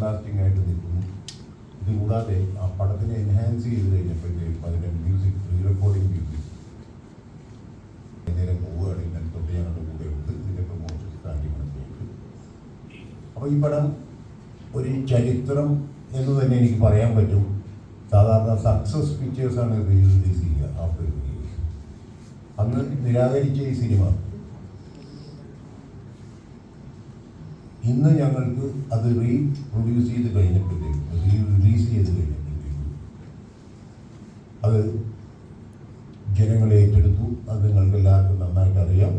Everlasting ആയിട്ട് നിൽക്കുന്നു. ഇതുകൂടാതെ ആ പടത്തിനെ എൻഹാൻസ് ചെയ്ത് കഴിഞ്ഞപ്പോഴത്തേക്കും അതിൻ്റെ മ്യൂസിക്, റീ റെക്കോർഡിംഗ് മ്യൂസിക് നേരം പോവുകയാണെങ്കിൽ തൊട്ട് ഞങ്ങളുടെ കൂടെ ഉണ്ട്. ഇതിൻ്റെ പ്രൊമോഷൻസ് കാര്യങ്ങളൊക്കെ ഉണ്ട്. അപ്പോൾ ഈ പടം ഒരു ചരിത്രം എന്ന് തന്നെ എനിക്ക് പറയാൻ പറ്റും. സാധാരണ സക്സസ് പിക്ചേഴ്സാണ് റിലീസ് ചെയ്യുക ആഫ്റ്റർ റിലീസ്. അന്ന് നിരാകരിച്ച ഈ സിനിമ ഇന്ന് ഞങ്ങൾക്ക് അത് റീപ്രൊഡ്യൂസ് ചെയ്ത് കഴിഞ്ഞപ്പോഴത്തേക്കും, റിലീസ് ചെയ്ത് കഴിഞ്ഞപ്പോഴത്തേക്കും അത് ജനങ്ങളെ ഏറ്റെടുത്തു. അത് നിങ്ങൾക്ക് എല്ലാവർക്കും നന്നായിട്ട് അറിയാം.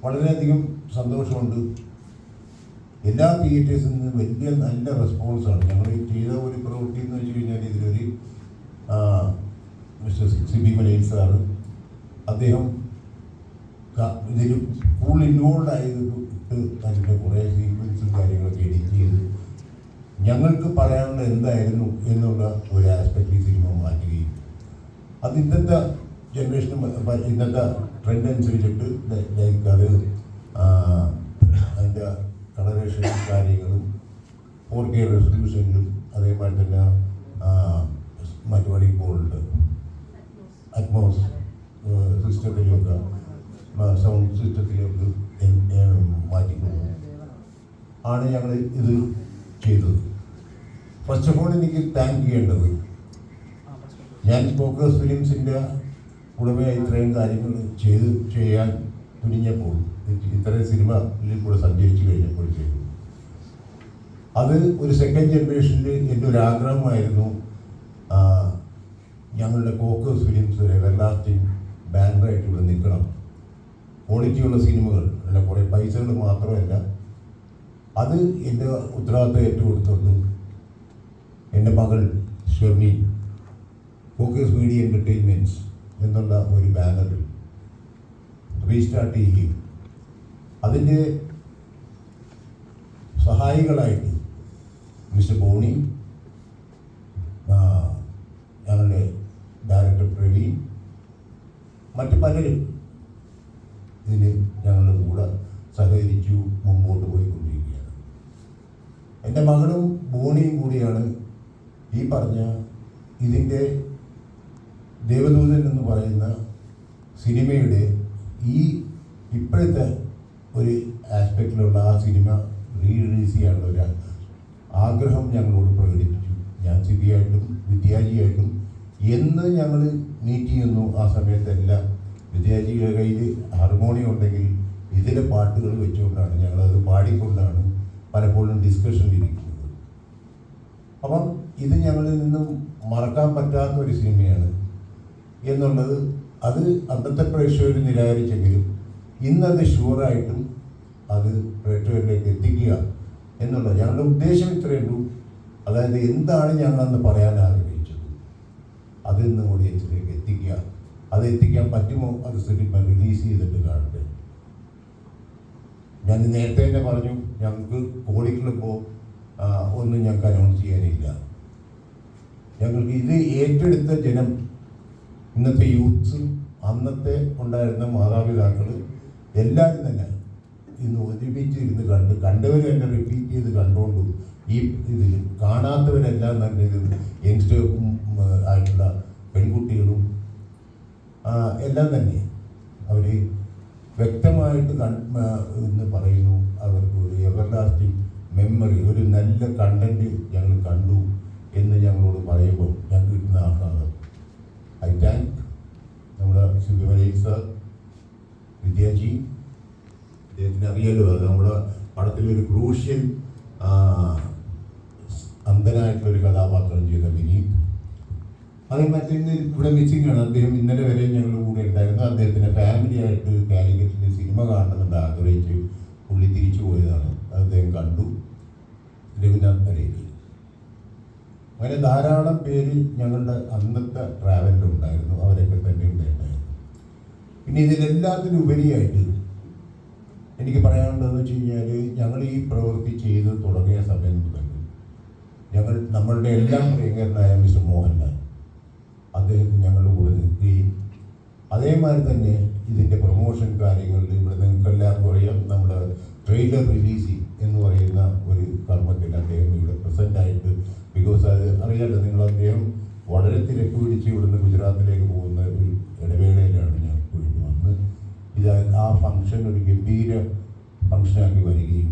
വളരെയധികം സന്തോഷമുണ്ട്. എല്ലാ തിയേറ്റേഴ്സിൽ നിന്നും വലിയ നല്ല റെസ്പോൺസാണ്. ഞങ്ങൾ ചെയ്ത ഒരു പ്രവൃത്തി എന്ന് വെച്ച് കഴിഞ്ഞാൽ ഇതിലൊരു മിസ്റ്റർ സിബി മലയിൽ സാറ്, അദ്ദേഹം ഇതിൽ ഫുൾ ഇൻവോൾവ് ആയതിട്ട് അതിൻ്റെ കുറേ സീക്വൻസും കാര്യങ്ങളൊക്കെ എഡിറ്റ് ചെയ്ത് ഞങ്ങൾക്ക് പറയാനുള്ള എന്തായിരുന്നു എന്നുള്ള ഒരു ആസ്പെക്ട് ഈ സിനിമ മാറ്റുകയും അത് ഇന്നത്തെ ജനറേഷനും ഇന്നത്തെ ട്രെൻഡ് അനുസരിച്ചിട്ട് ലൈക്ക് അത് അതിൻ്റെ കളറേഷനും കാര്യങ്ങളും 4K റെസൊല്യൂഷനിലും അതേപോലെ തന്നെ മറ്റുപടി ഗോൾഡ് അറ്റ്മോസ് സിസ്റ്റത്തിലൊക്കെ സൗണ്ട് സിസ്റ്റത്തിലേക്ക് മാറ്റിക്കൊണ്ടു ആണ് ഞങ്ങൾ ഇത് ചെയ്തത്. ഫസ്റ്റ് ഓഫ് ഓൾ എനിക്ക് താങ്ക് ചെയ്യേണ്ടത്, ഞാൻ ഫോക്കസ് ഫിലിംസിൻ്റെ ഉടമയായി ഇത്രയും കാര്യങ്ങൾ ചെയ്യാൻ തുനിഞ്ഞപ്പോൾ, ഇത്രയും സിനിമയിൽ കൂടെ സഞ്ചരിച്ചു കഴിഞ്ഞപ്പോഴത്തേക്കും അത് ഒരു സെക്കൻഡ് ജനറേഷനിൽ എൻ്റെ ഒരു ആഗ്രഹമായിരുന്നു. ഞങ്ങളുടെ ഫോക്കസ് ഫിലിംസ് ഒരു എവർലാസ്റ്റിംഗ് ബാനറായിട്ട് ഇവിടെ നിൽക്കണം. ക്വാളിറ്റിയുള്ള സിനിമകൾ അല്ല, കുറേ പൈസകൾ മാത്രമല്ല. അത് എൻ്റെ ഉത്തരവാദിത്തം ഏറ്റെടുത്തുകൊണ്ട് എൻ്റെ മകൾ ഷെർമി ഫോക്കസ് മീഡിയ എൻ്റർടൈൻമെൻറ്റ്സ് എന്നുള്ള ഒരു ബാനറിൽ റീസ്റ്റാർട്ട് ചെയ്യുകയും അതിൻ്റെ സഹായികളായിട്ട് മിസ്റ്റർ ബോണി, ഞങ്ങളുടെ ഡയറക്ടർ പ്രവീൺ, മറ്റ് പലരും ഇതിന് ഞങ്ങളുടെ കൂടെ സഹകരിച്ചു മുമ്പോട്ട് പോയിക്കൊണ്ടിരിക്കുകയാണ്. എൻ്റെ മകളും ബോണിയും കൂടിയാണ് ഈ പറഞ്ഞ ഇതിൻ്റെ ദേവദൂതൻ എന്ന് പറയുന്ന സിനിമയുടെ ഈ ഇപ്പോഴത്തെ ഒരു ആസ്പെക്റ്റിലുള്ള ആ സിനിമ റിലീസ് ചെയ്യാനുള്ള ഒരു ആഗ്രഹം ഞങ്ങളോട് പ്രകടിപ്പിച്ചു. ഞാൻ സിബിയായിട്ടും വിദ്യാജിയായിട്ടും എന്ന് ഞങ്ങൾ മീറ്റ് ചെയ്യുന്നു ആ സമയത്തെല്ലാം വിദ്യാജിയുടെ കയ്യിൽ ഹാർമോണിയം ഉണ്ടെങ്കിൽ ഇതിലെ പാട്ടുകൾ വെച്ചുകൊണ്ടാണ് ഞങ്ങളത് പാടിക്കൊണ്ടാണ് പലപ്പോഴും ഡിസ്കഷനിലിരിക്കുന്നത്. അപ്പം ഇത് ഞങ്ങളിൽ നിന്നും മറക്കാൻ പറ്റാത്ത ഒരു സിനിമയാണ് എന്നുള്ളത് അത് അന്നത്തെ പ്രേക്ഷകർ നിരാകരിച്ചെങ്കിലും ഇന്നത് ഷുവറായിട്ടും അത് പ്രേക്ഷകരിലേക്ക് എത്തിക്കുക എന്നുള്ളത് ഞങ്ങളുടെ ഉദ്ദേശം ഇത്രയേ ഉള്ളൂ. അതായത് എന്താണ് ഞങ്ങളന്ന് പറയാൻ ആഗ്രഹിച്ചത് അത് ഇന്ന് ഓഡിയൻസിലേക്ക് എത്തിക്കുക. അത് എത്തിക്കാൻ പറ്റുമോ അത് സിനിമ റിലീസ് ചെയ്തിട്ട് കാണട്ടെ. ഞാൻ നേരത്തെ തന്നെ പറഞ്ഞു, ഞങ്ങൾക്ക് കോടിക്കളിപ്പോൾ ഒന്നും ഞങ്ങൾക്ക് അനൗൺസ് ചെയ്യാനില്ല. ഞങ്ങൾക്ക് ഇത് ഏറ്റെടുത്ത ജനം, ഇന്നത്തെ യൂത്ത്സും അന്നത്തെ ഉണ്ടായിരുന്ന മാതാപിതാക്കൾ എല്ലാവരും തന്നെ ഇന്ന് ഒരുമിച്ചിരുന്ന് കണ്ടവർ തന്നെ റിപ്പീറ്റ് ചെയ്ത് കണ്ടുകൊണ്ടും ഈ ഇതിൽ കാണാത്തവരെല്ലാം തന്നെ ഇത് യങ്സ്റ്റർ ആയിട്ടുള്ള പെൺകുട്ടികളും എല്ലാം തന്നെ അവർ വ്യക്തമായിട്ട് എന്ന് പറയുന്നു. അവർക്ക് ഒരു എവർലാസ്റ്റിംഗ് മെമ്മറി, ഒരു നല്ല കണ്ടന്റ് ഞങ്ങൾ കണ്ടു എന്ന് ഞങ്ങളോട് പറയുമ്പോൾ ഞങ്ങൾക്ക് കിട്ടുന്ന ആഹ്ലാദം. ഐ താങ്ക് നമ്മുടെ സിബിമലയിൽ സാർ, വിദ്യാജി, അദ്ദേഹത്തിന് അറിയാലോ, അത് നമ്മുടെ പടത്തിലൊരു ക്രൂഷ്യൽ അന്ധനായിട്ടുള്ളൊരു കഥാപാത്രം ചെയ്ത വിനീത്. അത് മറ്റൊന്ന് ഇവിടെ മിസ്സിംഗ് ആണ്. അദ്ദേഹം ഇന്നലെ വരെ ഞങ്ങളുടെ കൂടെ ഉണ്ടായിരുന്നു. അദ്ദേഹത്തിൻ്റെ ഫാമിലിയായിട്ട് കാലിക്കറ്റിൽ സിനിമ കാണണമെന്ന് ആഗ്രഹിച്ച് പുള്ളി തിരിച്ചു പോയതാണ്. അദ്ദേഹം കണ്ടു. രഘുനാഥ് പരേരി, അങ്ങനെ ധാരാളം പേര് ഞങ്ങളുടെ അന്നത്തെ ട്രാവലിലുണ്ടായിരുന്നു. അവരൊക്കെ തന്നെ ഇവിടെ ഉണ്ടായിരുന്നു. പിന്നെ ഇതിലെല്ലാത്തിനും ഉപരിയായിട്ട് എനിക്ക് പറയാനുള്ളതെന്ന് വെച്ച് കഴിഞ്ഞാൽ, ഞങ്ങൾ ഈ പ്രവൃത്തി ചെയ്ത് തുടങ്ങിയ സമയം മുതൽ നമ്മളുടെ എല്ലാം പ്രിയങ്കരനായ മിസ്റ്റർ മോഹൻലാൽ അദ്ദേഹത്തിന് ഞങ്ങളുടെ കൂടെ നിൽക്കുകയും അതേമാതിരി തന്നെ ഇതിൻ്റെ പ്രൊമോഷൻ കാര്യങ്ങളിൽ ഇവിടെ നിങ്ങൾക്ക് എല്ലാവർക്കും അറിയാം, നമ്മുടെ ട്രെയിലർ റിലീസിങ് എന്ന് പറയുന്ന ഒരു കർമ്മത്തിൽ അദ്ദേഹം ഇവിടെ പ്രസൻ്റായിട്ട്, ബിക്കോസ് അത് അറിയാലോ നിങ്ങൾ, അദ്ദേഹം വളരെ തിരക്ക് പിടിച്ച് ഇവിടുന്ന് ഗുജറാത്തിലേക്ക് പോകുന്ന ഒരു ഇടവേളയിലാണ് ഞാൻ ഇപ്പോഴും വന്ന് ഇത് ആ ഫംഗ്ഷൻ ഒരു ഗംഭീര ഫംഗ്ഷനാക്കി വരികയും